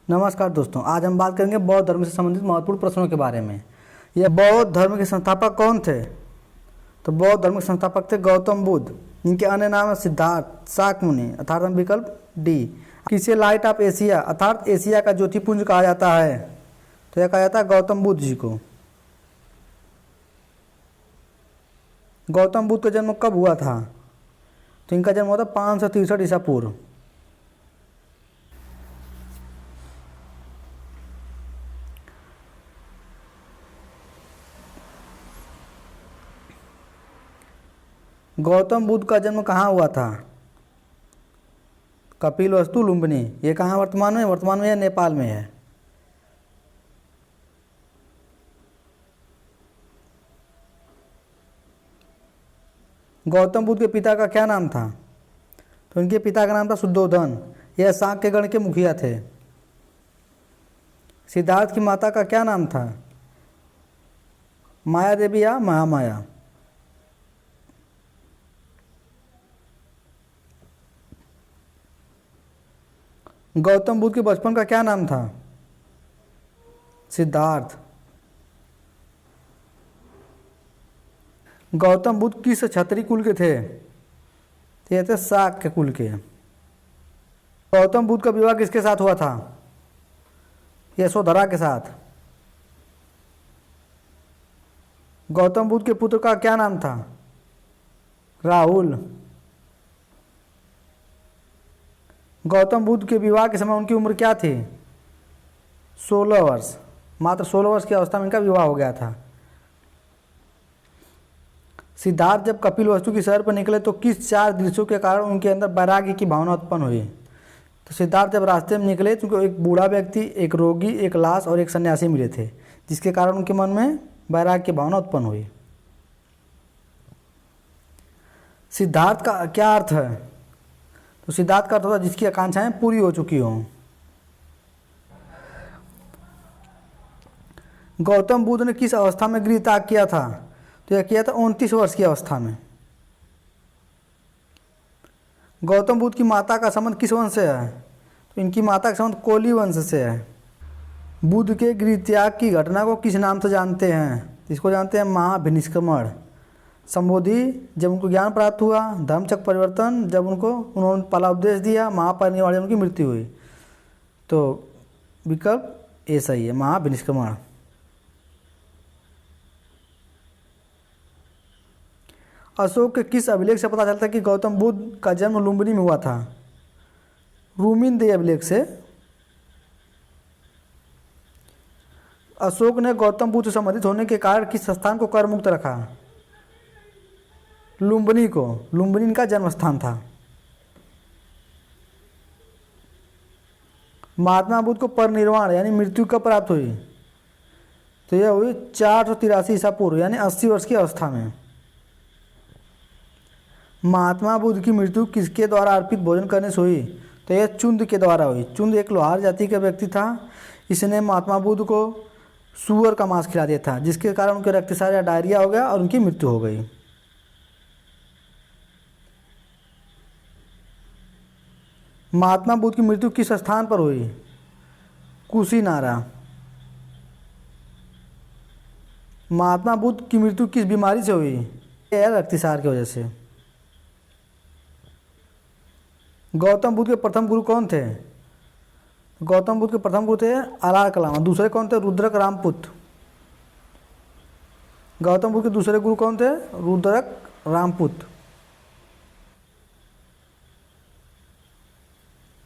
नमस्कार दोस्तों, आज हम बात करेंगे बौद्ध धर्म से संबंधित महत्वपूर्ण प्रश्नों के बारे में। यह बौद्ध धर्म के संस्थापक कौन थे? तो बौद्ध धर्म के संस्थापक थे गौतम बुद्ध। इनके अन्य नाम है सिद्धार्थ, शाक्यमुनि अर्थात विकल्प डी। किसे लाइट ऑफ एशिया अर्थात एशिया का ज्योतिपुंज कहा जाता है? तो यह कहा जाता है गौतम बुद्ध जी को। गौतम बुद्ध का जन्म कब हुआ था? तो इनका जन्म हुआ था 563 ईसा पूर्व। गौतम बुद्ध का जन्म कहाँ हुआ था? कपिलवस्तु लुम्बिनी। ये कहाँ वर्तमान में? वर्तमान में यह नेपाल में है। गौतम बुद्ध के पिता का क्या नाम था? तो इनके पिता का नाम था शुद्धोधन। यह शाक्य गण के मुखिया थे। सिद्धार्थ की माता का क्या नाम था? माया देवी या महामाया। गौतम बुद्ध के बचपन का क्या नाम था? सिद्धार्थ। गौतम बुद्ध किस क्षत्रिय कुल के थे? तो ये थे शाक्य कुल के। गौतम बुद्ध का विवाह किसके साथ हुआ था? यशोधरा के साथ। गौतम बुद्ध के पुत्र का क्या नाम था? राहुल। गौतम बुद्ध के विवाह के समय उनकी उम्र क्या थी? 16 वर्ष। मात्र 16 वर्ष की अवस्था में इनका विवाह हो गया था। सिद्धार्थ जब कपिलवस्तु की सैर पर निकले तो किस 4 दृश्यों के कारण उनके अंदर वैराग्य की भावना उत्पन्न हुई? तो सिद्धार्थ जब रास्ते में निकले तो उनको एक बूढ़ा व्यक्ति, एक रोगी, एक लाश और एक सन्यासी मिले थे, जिसके कारण उनके मन में वैराग्य की भावना उत्पन्न हुई। सिद्धार्थ का क्या अर्थ है? तो सिद्धार्थ का अर्थ होता है जिसकी आकांक्षाएं पूरी हो चुकी हों। गौतम बुद्ध ने किस अवस्था में गृह त्याग किया था? तो यह किया था 29 वर्ष की अवस्था में। गौतम बुद्ध की माता का संबंध किस वंश से है? तो इनकी माता का संबंध कोली वंश से है। बुद्ध के गृह त्याग की घटना को किस नाम से जानते हैं? इसको जानते हैं महाभिनिष्क्रमण। संबोधि जब उनको ज्ञान प्राप्त हुआ, धर्मचक्र परिवर्तन जब उन्होंने पहला उपदेश दिया, महापरिनिर्वाण जब उनकी मृत्यु हुई। तो विकल्प ए सही है, महाभिनिष्क्रमण। अशोक के किस अभिलेख से पता चलता है कि गौतम बुद्ध का जन्म लुम्बिनी में हुआ था? रूमिनदेही अभिलेख से। अशोक ने गौतम बुद्ध से संबंधित होने के कारण किस स्थान को कर मुक्त रखा? लुम्बिनी को। लुम्बिनी इनका जन्म स्थान था। महात्मा बुद्ध को परिनिर्वाण यानी मृत्यु कब प्राप्त हुई? तो यह हुई 483 ईसा पूर्व यानी 80 वर्ष की अवस्था में। महात्मा बुद्ध की मृत्यु किसके द्वारा अर्पित भोजन करने से हुई? तो यह चुंद के द्वारा हुई। चुंद एक लोहार जाति का व्यक्ति था। इसने महात्मा बुद्ध को सूअर का मांस खिला दिया था, जिसके कारण उनके रक्तस्राव या डायरिया हो गया और उनकी मृत्यु हो गई। महात्मा बुद्ध की मृत्यु किस स्थान पर हुई? कुशीनारा। महात्मा बुद्ध की मृत्यु किस बीमारी से हुई? यह रक्तस्राव की वजह से। गौतम बुद्ध के प्रथम गुरु कौन थे? गौतम बुद्ध के प्रथम गुरु थे आलार कलामा। दूसरे कौन थे? रुद्रक रामपुत। गौतम बुद्ध के दूसरे गुरु कौन थे? रुद्रक रामपुत।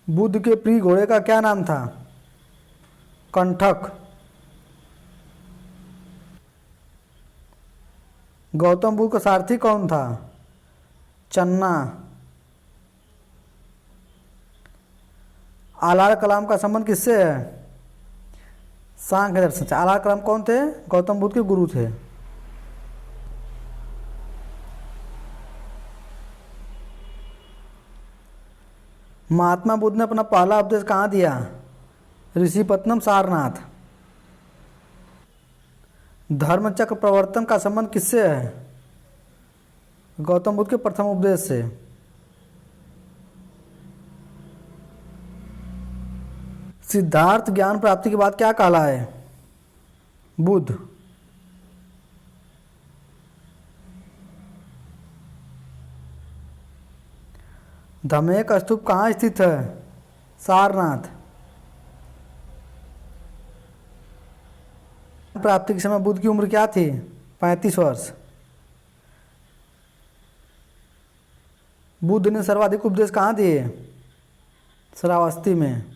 बुद्ध के प्रिय घोड़े का क्या नाम था? कंठक। गौतम बुद्ध का सारथी कौन था? चन्ना। आलार कलाम का संबंध किससे है? सांख्य दर्शन से। आलार कलाम कौन थे? गौतम बुद्ध के गुरु थे। महात्मा बुद्ध ने अपना पहला उपदेश कहाँ दिया? ऋषिपत्नम सारनाथ। धर्मचक्र प्रवर्तन का संबंध किससे है? गौतम बुद्ध के प्रथम उपदेश से। सिद्धार्थ ज्ञान प्राप्ति के बाद क्या कहलाए? बुद्ध। धमेक स्तूप कहाँ स्थित है? सारनाथ। प्राप्ति के समय बुद्ध की उम्र क्या थी? 35 वर्ष। बुद्ध ने सर्वाधिक उपदेश कहाँ दिए? श्रावस्ती में।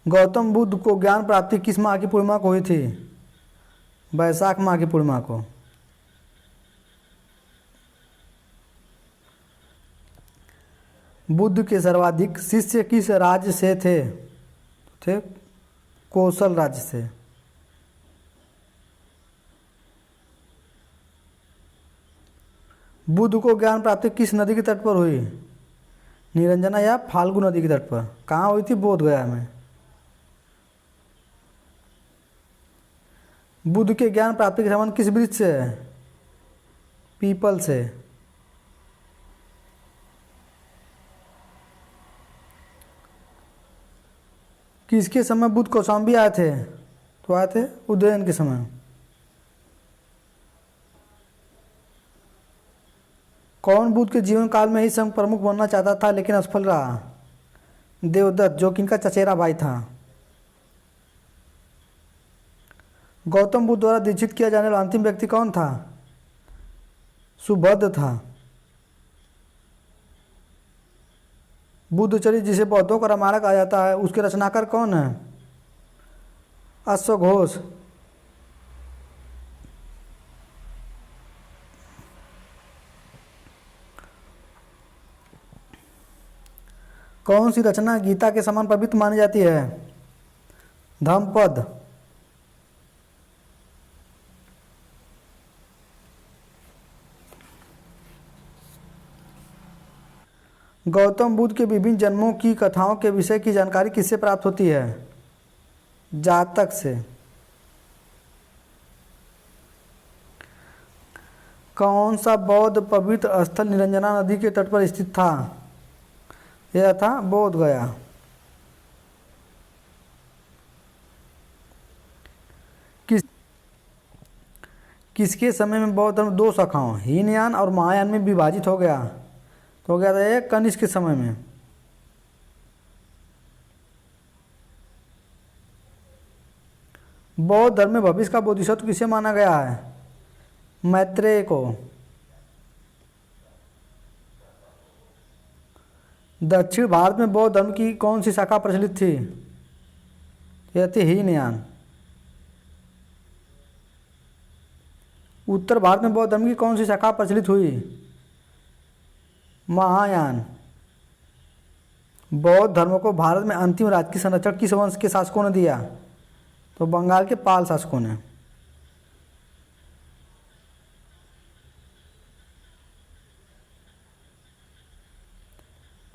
गौतम बुद्ध को ज्ञान प्राप्ति किस माह की पूर्णिमा को हुई थी? वैशाख माह की पूर्णिमा को। बुद्ध के सर्वाधिक शिष्य किस राज्य से थे कौशल राज्य से। बुद्ध को ज्ञान प्राप्ति किस नदी के तट पर हुई? निरंजना या फाल्गु नदी के तट पर। कहाँ हुई थी? बोध गया में। बुद्ध के ज्ञान प्राप्ति के संबंध किस वृक्ष से है? पीपल से। किसके समय बुद्ध कौशाम्बी आए थे? तो आए थे उदयन के समय। कौन बुद्ध के जीवन काल में ही संघ प्रमुख बनना चाहता था लेकिन असफल रहा? देवदत्त, जो कि इनका चचेरा भाई था। गौतम बुद्ध द्वारा दीक्षित किया जाने वाला अंतिम व्यक्ति कौन था? सुभद्र था। बुद्धचरित, जिसे बौद्धों का रामायण कहा जाता है, उसके रचनाकार कौन है? अश्वघोष। कौन सी रचना गीता के समान पवित्र मानी जाती है? धम्मपद। गौतम बुद्ध के विभिन्न जन्मों की कथाओं के विषय की जानकारी किससे प्राप्त होती है? जातक से। कौन सा बौद्ध पवित्र स्थल निरंजना नदी के तट पर स्थित था? यह था बोध गया। किसके समय में बौद्ध धर्म दो शाखाओं हीनयान और महायान में विभाजित हो गया? तो हो गया था ये कनिष्क के समय में। बौद्ध धर्म में भविष्य का बोधिसत्व किसे माना गया है? मैत्रेय को। दक्षिण भारत में बौद्ध धर्म की कौन सी शाखा प्रचलित थी? यह थी हीनयान। उत्तर भारत में बौद्ध धर्म की कौन सी शाखा प्रचलित हुई? महायान। बौद्ध धर्म को भारत में अंतिम राजकीय संरक्षण किस वंश के शासकों ने दिया? तो बंगाल के पाल शासकों ने।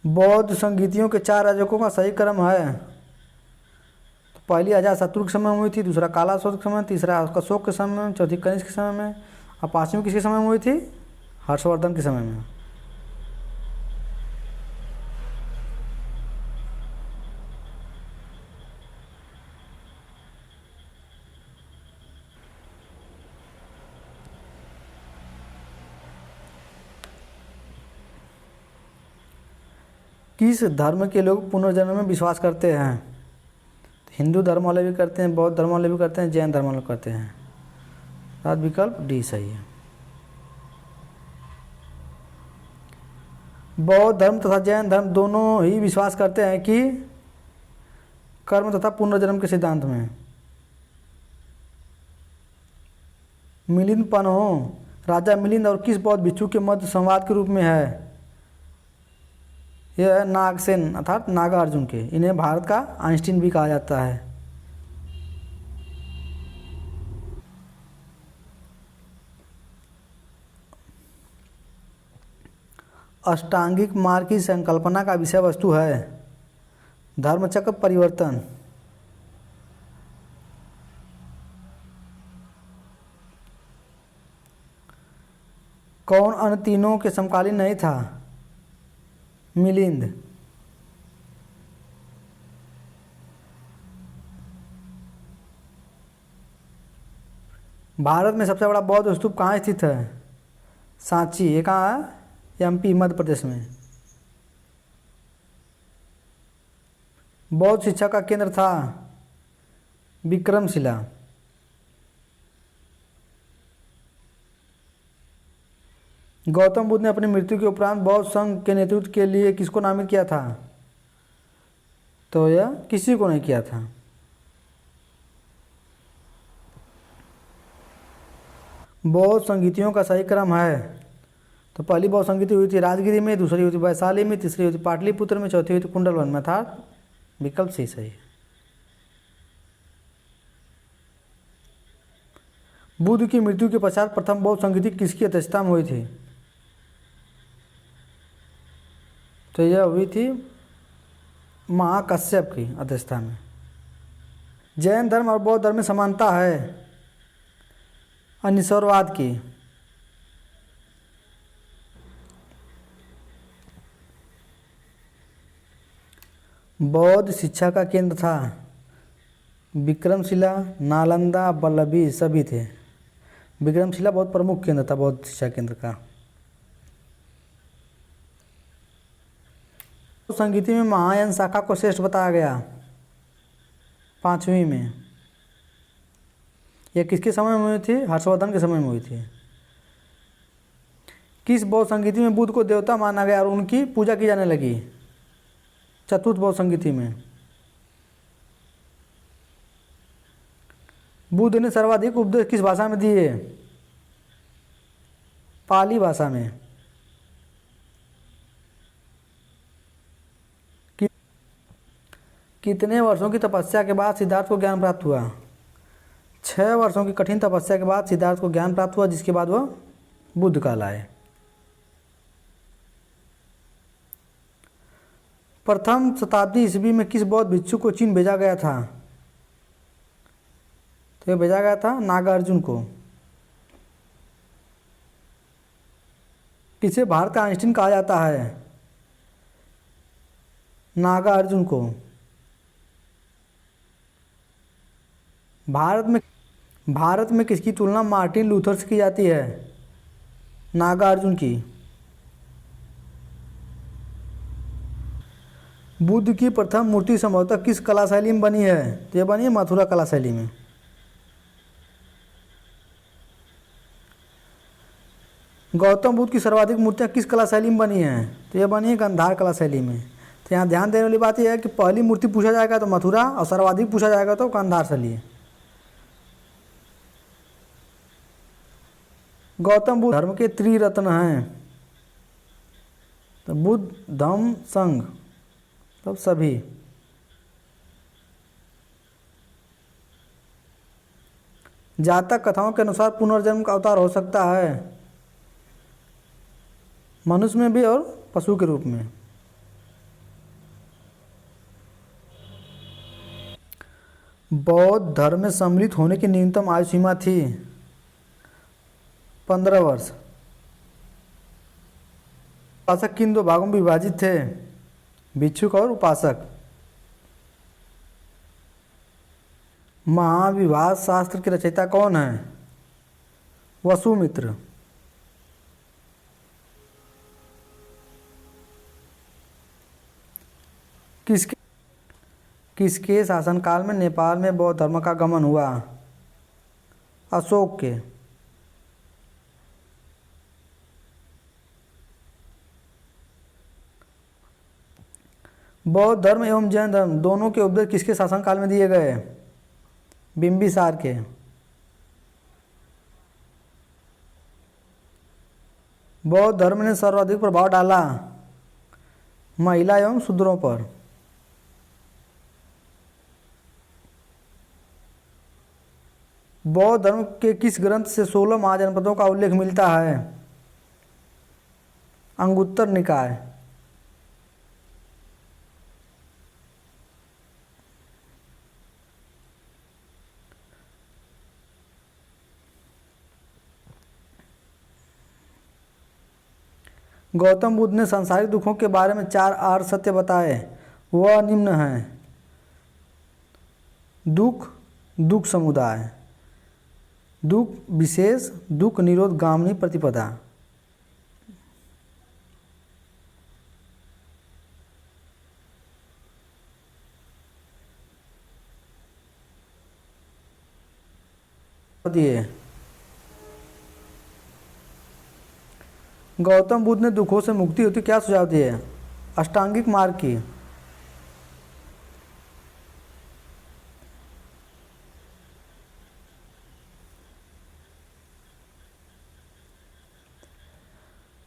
बौद्ध संगीतियों के 4 राजकों का सही क्रम है? तो पहली अजातशत्रु के समय में हुई थी, दूसरा कालाशोक के समय, तीसरा अशोक के समय में, चौथी कनिष्क के समय में, और पांचवी किसके समय में हुई थी? हर्षवर्धन के समय में। किस धर्म के लोग पुनर्जन्म में विश्वास करते हैं? हिंदू धर्म वाले भी करते हैं, बौद्ध धर्म वाले भी करते हैं, जैन धर्म वाले करते हैं। सात विकल्प डी सही है। बौद्ध धर्म तथा जैन धर्म दोनों ही विश्वास करते हैं कि कर्म तथा पुनर्जन्म के सिद्धांत में। मिलिंद पन्हो राजा मिलिंद और किस बौद्ध भिक्षु के मध्य संवाद के रूप में है? यह नागसेन अर्थात नागार्जुन के। इन्हें भारत का आइंस्टीन भी कहा जाता है। अष्टांगिक मार्ग की संकल्पना का विषय वस्तु है? धर्मचक्र परिवर्तन। कौन अन्य तीनों के समकालीन नहीं था? मिलिंद। भारत में सबसे बड़ा बौद्ध स्तूप कहाँ स्थित है? सांची। ये कहाँ है? एमपी, मध्य प्रदेश में। बौद्ध शिक्षा का केंद्र था विक्रमशिला। गौतम बुद्ध ने अपनी मृत्यु के उपरांत बौद्ध संघ के नेतृत्व के लिए किसको नामित किया था? तो यह किसी को नहीं किया था। बौद्ध संगीतियों का सही क्रम है? तो पहली बौद्ध संगीति हुई थी राजगिरी में, दूसरी हुई थी वैशाली में, तीसरी हुई थी पाटलिपुत्र में, चौथी हुई थी कुंडलवन में। था विकल्प सी सही है। बुद्ध की मृत्यु के पश्चात प्रथम बौद्ध संगीति किसकी अध्यक्षता में हुई थी? तो यह हुई थी महाकश्यप की अध्यक्षता में। जैन धर्म और बौद्ध धर्म में समानता है? अनिश्वरवाद की। बौद्ध शिक्षा का केंद्र था विक्रमशिला, नालंदा, वल्लभी सभी थे। विक्रमशिला बहुत प्रमुख केंद्र था बौद्ध शिक्षा केंद्र का। संगीति में महायान शाखा को श्रेष्ठ बताया गया 5वीं में। यह किसके समय में हुई थी? हर्षवर्धन के समय में हुई थी। किस बौद्ध संगीति में बुद्ध को देवता माना गया और उनकी पूजा की जाने लगी? चतुर्थ बौद्ध संगीति में। बुद्ध ने सर्वाधिक उपदेश किस भाषा में दिए? पाली भाषा में। कितने वर्षों की तपस्या के बाद सिद्धार्थ को ज्ञान प्राप्त हुआ? 6 वर्षों की कठिन तपस्या के बाद सिद्धार्थ को ज्ञान प्राप्त हुआ, जिसके बाद वह बुद्ध कहलाए। प्रथम शताब्दी ईस्वी में किस बौद्ध भिक्षु को चीन भेजा गया था? तो यह भेजा गया था नागार्जुन को। किसे भारत का आइंस्टीन कहा जाता है? नागार्जुन को। भारत में किसकी तुलना मार्टिन लूथर से की जाती है? नागार्जुन की। बुद्ध की प्रथम मूर्ति संभवतः किस कला शैली में बनी है? तो यह बनी है मथुरा कला शैली में। गौतम बुद्ध की सर्वाधिक मूर्तियाँ किस कला शैली में बनी हैं? तो यह बनी है गांधार कला शैली में। तो यहाँ ध्यान देने वाली बात यह है कि पहली मूर्ति पूछा जाएगा तो मथुरा और सर्वाधिक पूछा जाएगा तो गांधार शैली। गौतम बुद्ध धर्म के त्रिरत्न हैं? तो बुद्ध, धम्म, संघ, तब सभी। जातक कथाओं के अनुसार पुनर्जन्म का अवतार हो सकता है मनुष्य में भी और पशु के रूप में। बौद्ध धर्म में सम्मिलित होने की न्यूनतम आयु सीमा थी 15 वर्ष। उपासक किन 2 भागों में विभाजित थे? भिक्षुक और उपासक। महाविवाह शास्त्र के रचयिता कौन है? वसुमित्र। किसके शासनकाल में नेपाल में बौद्ध धर्म का गमन हुआ? अशोक के। बौद्ध धर्म एवं जैन धर्म दोनों के उपदेश किसके शासनकाल में दिए गए? बिंबिसार के। बौद्ध धर्म ने सर्वाधिक प्रभाव डाला महिला एवं शूद्रों पर। बौद्ध धर्म के किस ग्रंथ से 16 महाजनपदों का उल्लेख मिलता है? अंगुत्तर निकाय। गौतम बुद्ध ने सांसारिक दुखों के बारे में 4 आर्य सत्य बताए, वह निम्न हैं। दुख, दुख समुदाय, दुख विशेष दुख निरोध गामिनी प्रतिपदा। दिए गौतम बुद्ध ने दुखों से मुक्ति होती क्या सुझाव दिए? अष्टांगिक मार्ग की।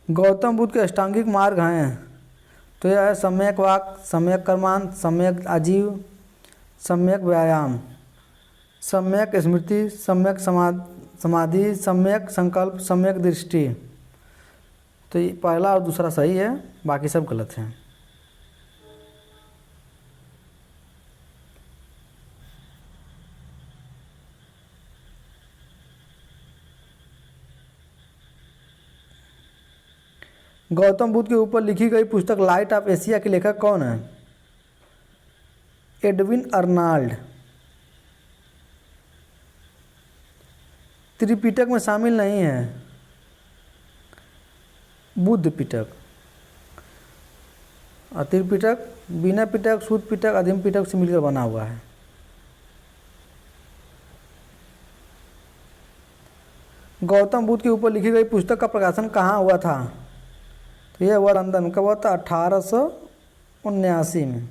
गौतम बुद्ध के अष्टांगिक मार्ग हैं तो यह है सम्यक वाक, सम्यक कर्मांत, सम्यक आजीव, सम्यक व्यायाम, सम्यक स्मृति, सम्यक समाधि, सम्यक संकल्प, सम्यक दृष्टि। तो ये पहला और दूसरा सही है, बाकी सब गलत हैं। गौतम बुद्ध के ऊपर लिखी गई पुस्तक लाइट ऑफ एशिया के लेखक कौन है? Edwin Arnold. त्रिपिटक में शामिल नहीं है बुद्ध पिटक, और त्रिपिटक विनय पिटक, सूत पिटक, अधिम पिटक से मिलकर बना हुआ है। गौतम बुद्ध के ऊपर लिखी गई पुस्तक का प्रकाशन कहाँ हुआ था? तो यह हुआ लंदन में। कब हुआ था? 1879 में।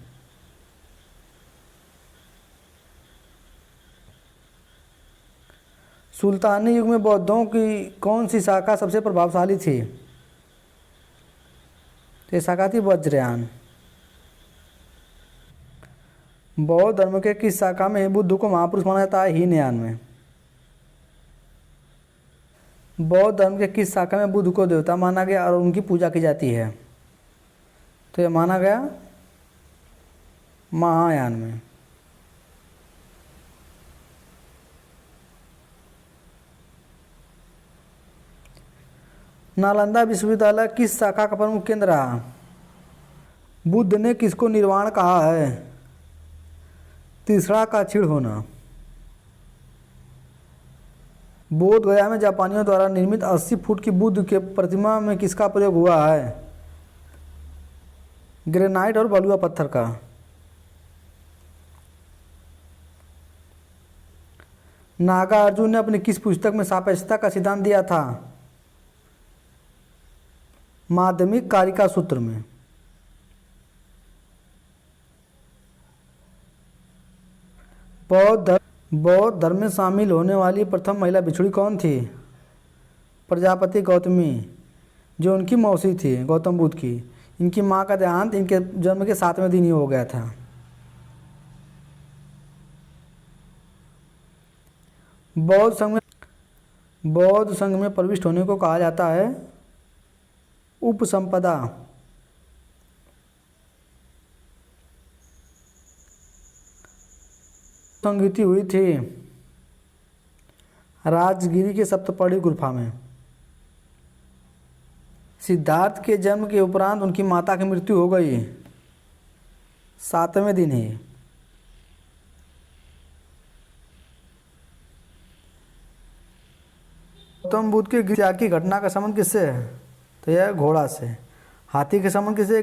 सुल्तानी युग में बौद्धों की कौन सी शाखा सबसे प्रभावशाली थी? तो ये शाखा थी वज्रयान। बौद्ध धर्म के किस शाखा में बुद्ध को महापुरुष माना जाता है? हीनयान में। बौद्ध धर्म के किस शाखा में बुद्ध को देवता माना गया और उनकी पूजा की जाती है? तो यह माना गया महायान में। नालंदा विश्वविद्यालय किस शाखा का प्रमुख केंद्र रहा? बुद्ध ने किसको निर्वाण कहा है? तीसरा का क्षीण होना। बोध गया में जापानियों द्वारा निर्मित 80 फुट की बुद्ध के प्रतिमा में किसका प्रयोग हुआ है? ग्रेनाइट और बलुआ पत्थर का। नागार्जुन ने अपनी किस पुस्तक में सापेक्षता का सिद्धांत दिया था? माध्यमिक कारिका सूत्र में। बौद्ध धर्म में शामिल होने वाली प्रथम महिला भिक्षुणी कौन थी? प्रजापति गौतमी, जो उनकी मौसी थी गौतम बुद्ध की। इनकी मां का देहांत इनके जन्म के 7वें दिन ही हो गया था। बौद्ध संघ में प्रविष्ट होने को कहा जाता है उपसंपदा। संगीति हुई थी राजगिरी के सप्तपदी गुफा में। सिद्धार्थ के जन्म के उपरांत उनकी माता की मृत्यु हो गई 7वें दिन ही। गौतम बुद्ध के त्याग की घटना का संबंध किससे है? तो यह घोड़ा से। हाथी के संबंध किससे?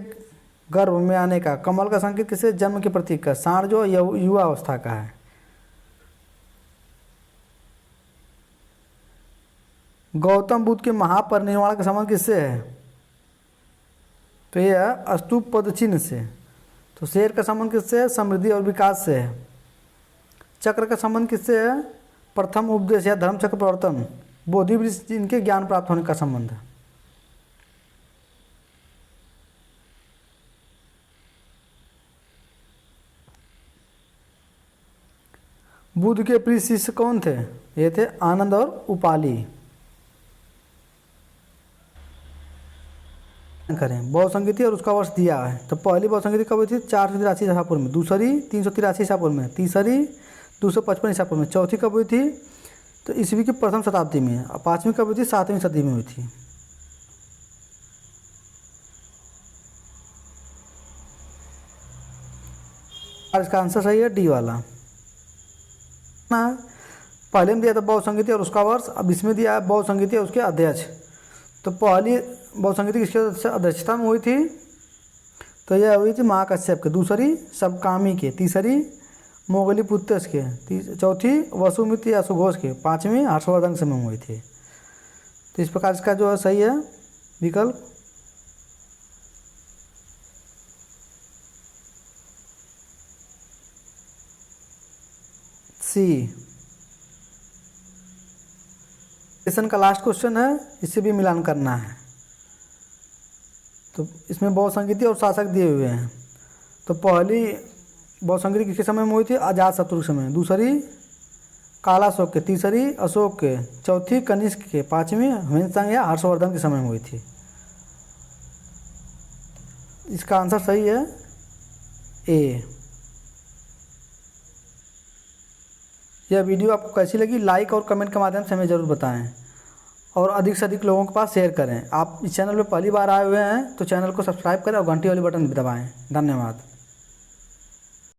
गर्भ में आने का। कमल का संकेत किससे? जन्म के प्रतीक का। सांड जो युवा अवस्था का है। गौतम बुद्ध के महापरिनिर्वाण का संबंध किससे है? तो यह स्तूप पद चिन्ह से। तो शेर का संबंध किससे है? समृद्धि और विकास से है। चक्र का संबंध किससे है? प्रथम उपदेश या धर्म चक्र प्रवर्तन। बोधि वृक्ष इनके ज्ञान प्राप्त होने का संबंध है। बुद्ध के प्रिय शिष्य कौन थे? ये थे आनंद और उपाली। करें बौद्ध संगीति और उसका वर्ष दिया है। तो पहली बौद्ध संगीति कब हुई थी? 483 ईसा पूर्व में। दूसरी 383 ईसा पूर्व में। तीसरी 255 ईसा पूर्व में। चौथी कब हुई थी? तो ईस्वी की प्रथम शताब्दी में। और पांचवी कब हुई थी? 7वीं सदी में हुई थी। और इसका आंसर सही है डी वाला। पहले में दिया था बहुसंगीति और उसका वर्ष, अब इसमें दिया है बहुसंगीति और उसके अध्यक्ष। तो पहली बहुसंगीति किसके अध्यक्षता में हुई थी? तो यह हुई थी महाकश्यप के, दूसरी सबकामी के, तीसरी मोगलीपुत्रस के, चौथी वसुमित्र या सुघोष के, पाँचवीं हर्षवर्धन के समय में हुई थी। तो इस प्रकार इसका जो है सही है विकल्प सी। सेशन का लास्ट क्वेश्चन है, इससे भी मिलान करना है। तो इसमें बहुसंगीति और शासक दिए हुए हैं। तो पहली बहुसंगीति किसके समय में हुई थी? अजातशत्रु के समय, दूसरी कालाशोक के, तीसरी अशोक के, चौथी कनिष्क के, पाँचवीं ह्वेनसांग या हर्षवर्धन के समय में हुई थी। इसका आंसर सही है ए। यह वीडियो आपको कैसी लगी लाइक और कमेंट के माध्यम से हमें ज़रूर बताएं और अधिक से अधिक लोगों के पास शेयर करें। आप इस चैनल पर पहली बार आए हुए हैं तो चैनल को सब्सक्राइब करें और घंटी वाली बटन भी दबाएं। धन्यवाद।